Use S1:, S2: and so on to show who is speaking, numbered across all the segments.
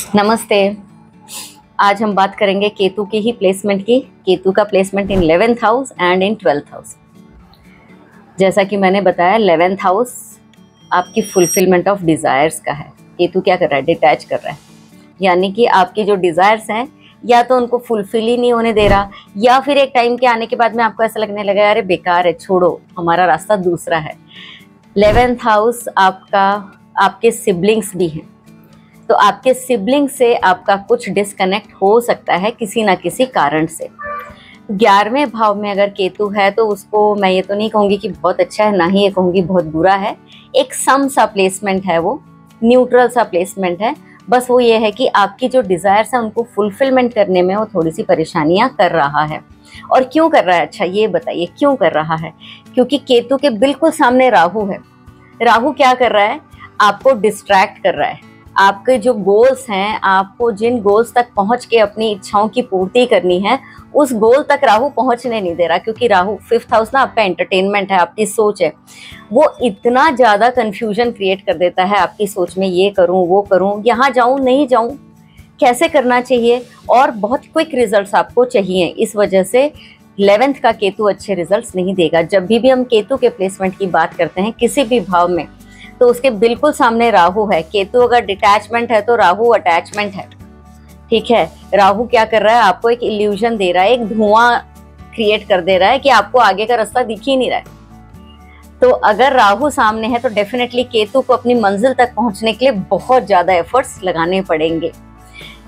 S1: नमस्ते। आज हम बात करेंगे केतु की ही प्लेसमेंट की। केतु का placement in 11th house and in 12th house. जैसा कि मैंने बताया 11th हाउस आपकी फुलफिलमेंट ऑफ डिज़ायर्स का है। केतु क्या कर रहा है? डिटैच कर रहा है, यानी कि आपके जो डिज़ायर्स हैं या तो उनको फुलफिल ही नहीं होने दे रहा, या फिर एक टाइम के आने के बाद में आपको ऐसा लगने लगा अरे बेकार है, छोड़ो, हमारा रास्ता दूसरा है। 11th हाउस आपके सिबलिंग्स भी हैं, तो आपके सिबलिंग से आपका कुछ डिस्कनेक्ट हो सकता है किसी ना किसी कारण से। 11वें भाव में अगर केतु है तो उसको मैं ये तो नहीं कहूँगी कि बहुत अच्छा है, ना ही ये कहूँगी बहुत बुरा है। एक सम सा प्लेसमेंट है, वो न्यूट्रल सा प्लेसमेंट है। बस वो ये है कि आपकी जो डिज़ायर्स हैं उनको फुलफिलमेंट करने में वो थोड़ी सी परेशानियाँ कर रहा है। और क्यों कर रहा है? अच्छा ये बताइए क्यों कर रहा है? क्योंकि केतु के बिल्कुल सामने राहु है। राहु क्या कर रहा है? आपको डिस्ट्रैक्ट कर रहा है। आपके जो गोल्स हैं, आपको जिन गोल्स तक पहुंच के अपनी इच्छाओं की पूर्ति करनी है, उस गोल तक राहु पहुंचने नहीं दे रहा। क्योंकि राहु 5th हाउस ना आपका एंटरटेनमेंट है, आपकी सोच है। वो इतना ज़्यादा कंफ्यूजन क्रिएट कर देता है आपकी सोच में, ये करूं वो करूं, यहाँ जाऊं नहीं जाऊं, कैसे करना चाहिए, और बहुत क्विक रिजल्ट्स आपको चाहिए। इस वजह से 11th का केतु अच्छे रिजल्ट्स नहीं देगा। जब भी हम केतु के प्लेसमेंट की बात करते हैं किसी भी भाव में, तो उसके बिल्कुल सामने राहु है। केतु अगर डिटैचमेंट है तो राहु अटैचमेंट है, ठीक है। राहु क्या कर रहा है? आपको एक इल्यूजन दे रहा है, एक धुआं क्रिएट कर दे रहा है कि आपको आगे का रास्ता दिख ही नहीं रहा है। तो अगर राहु सामने है तो डेफिनेटली केतु को अपनी मंजिल तक पहुंचने के लिए बहुत ज्यादा एफर्ट्स लगाने पड़ेंगे।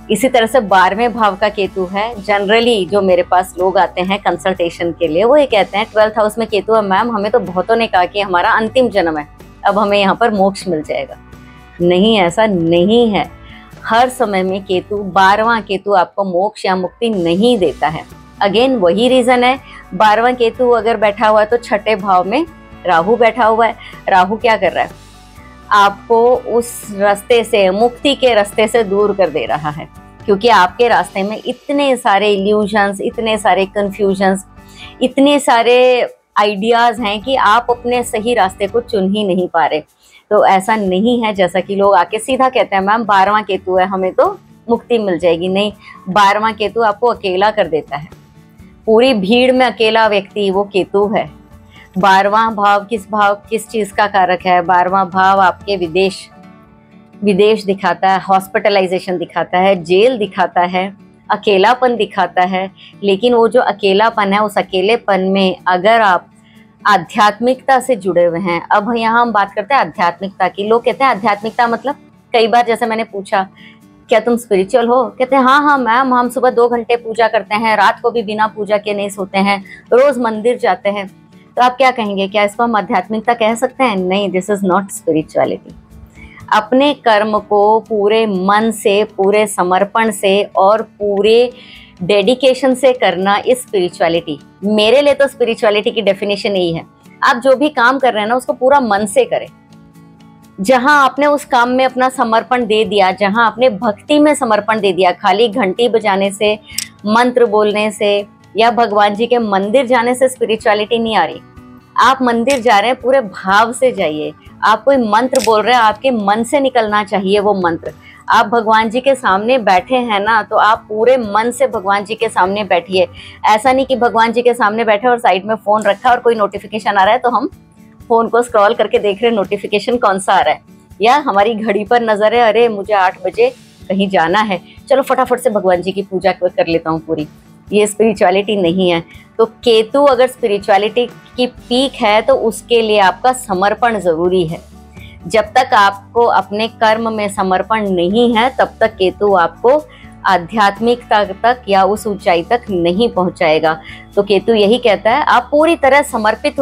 S1: इसी तरह से 12वें भाव का केतु है। जनरली जो मेरे पास लोग आते हैं कंसल्टेशन के लिए, वो ये कहते हैं 12th हाउस में केतु है, मैम हमें तो बहुतों ने कहा कि हमारा अंतिम जन्म है, अब हमें यहाँ पर मोक्ष मिल जाएगा। नहीं, ऐसा नहीं है। हर समय में केतु, 12वां केतु आपको मोक्ष या मुक्ति नहीं देता है। अगेन वही रीजन है, 12वां केतु अगर बैठा हुआ है तो 6ठे भाव में राहु बैठा हुआ है। राहु क्या कर रहा है? आपको उस रास्ते से, मुक्ति के रास्ते से दूर कर दे रहा है। क्योंकि आपके रास्ते में इतने सारे इल्यूजन्स, इतने सारे कंफ्यूजन्स, इतने सारे आइडियाज़ हैं कि आप अपने सही रास्ते को चुन ही नहीं पा रहे। तो ऐसा नहीं है जैसा कि लोग आके सीधा कहते हैं मैम 12वां केतु है, हमें तो मुक्ति मिल जाएगी। नहीं, 12वां केतु आपको अकेला कर देता है। पूरी भीड़ में अकेला व्यक्ति वो केतु है। 12वां भाव किस चीज़ का कारक है? 12वां भाव आपके विदेश दिखाता है, हॉस्पिटलाइजेशन दिखाता है, जेल दिखाता है, अकेलापन दिखाता है। लेकिन वो जो अकेलापन है, उस अकेलेपन में अगर आप आध्यात्मिकता से जुड़े हुए हैं, अब यहाँ हम बात करते हैं आध्यात्मिकता की। लोग कहते हैं आध्यात्मिकता मतलब, कई बार जैसे मैंने पूछा क्या तुम स्पिरिचुअल हो? कहते हैं हाँ मैम, हम सुबह 2 घंटे पूजा करते हैं, रात को भी बिना पूजा के नहीं सोते हैं, रोज मंदिर जाते हैं। तो आप क्या कहेंगे? क्या इसको हम आध्यात्मिकता कह सकते हैं? नहीं, दिस इज नॉट स्पिरिचुअलिटी। अपने कर्म को पूरे मन से, पूरे समर्पण से और पूरे डेडिकेशन से करना इस स्पिरिचुअलिटी। मेरे लिए तो स्पिरिचुअलिटी की डेफिनेशन यही है, आप जो भी काम कर रहे हैं ना उसको पूरा मन से करें। जहां आपने उस काम में अपना समर्पण दे दिया, जहां आपने भक्ति में समर्पण दे दिया, खाली घंटी बजाने से, मंत्र बोलने से या भगवान जी के मंदिर जाने से स्पिरिचुअलिटी नहीं आ रही। आप मंदिर जा रहे हैं, पूरे भाव से जाइए। आप कोई मंत्र बोल रहे हैं, आपके मन से निकलना चाहिए वो मंत्र। आप भगवान जी के सामने बैठे हैं ना, तो आप पूरे मन से भगवान जी के सामने बैठिए। ऐसा नहीं कि भगवान जी के सामने बैठे और साइड में फ़ोन रखा और कोई नोटिफिकेशन आ रहा है तो हम फ़ोन को स्क्रॉल करके देख रहे हैं नोटिफिकेशन कौन सा आ रहा है, या हमारी घड़ी पर नज़र है, अरे मुझे 8 बजे कहीं जाना है, चलो फटाफट से भगवान जी की पूजा कर लेता हूँ पूरी। ये स्पिरिचुअलिटी नहीं है। तो केतु अगर स्पिरिचुअलिटी की पीक है तो उसके लिए आपका समर्पण ज़रूरी है। जब तक आपको अपने कर्म में समर्पण नहीं है, तब तक केतु आपको आध्यात्मिकता तक या उस ऊंचाई तक नहीं पहुंचाएगा। तो केतु यही कहता है आप पूरी तरह समर्पित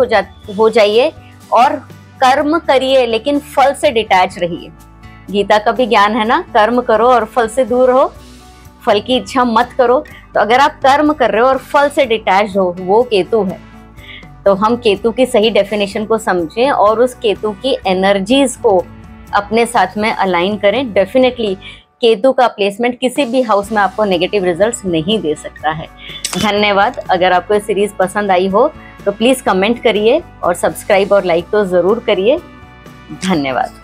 S1: हो जाइए और कर्म करिए, लेकिन फल से डिटैच रहिए। गीता का भी ज्ञान है ना, कर्म करो और फल से दूर हो, फल की इच्छा मत करो। तो अगर आप कर्म कर रहे हो और फल से डिटैच हो, वो केतु है। तो हम केतु की सही डेफिनेशन को समझें और उस केतु की एनर्जीज को अपने साथ में अलाइन करें। डेफिनेटली केतु का प्लेसमेंट किसी भी हाउस में आपको नेगेटिव रिजल्ट्स नहीं दे सकता है। धन्यवाद। अगर आपको ये सीरीज पसंद आई हो तो प्लीज़ कमेंट करिए और सब्सक्राइब और लाइक तो ज़रूर करिए। धन्यवाद।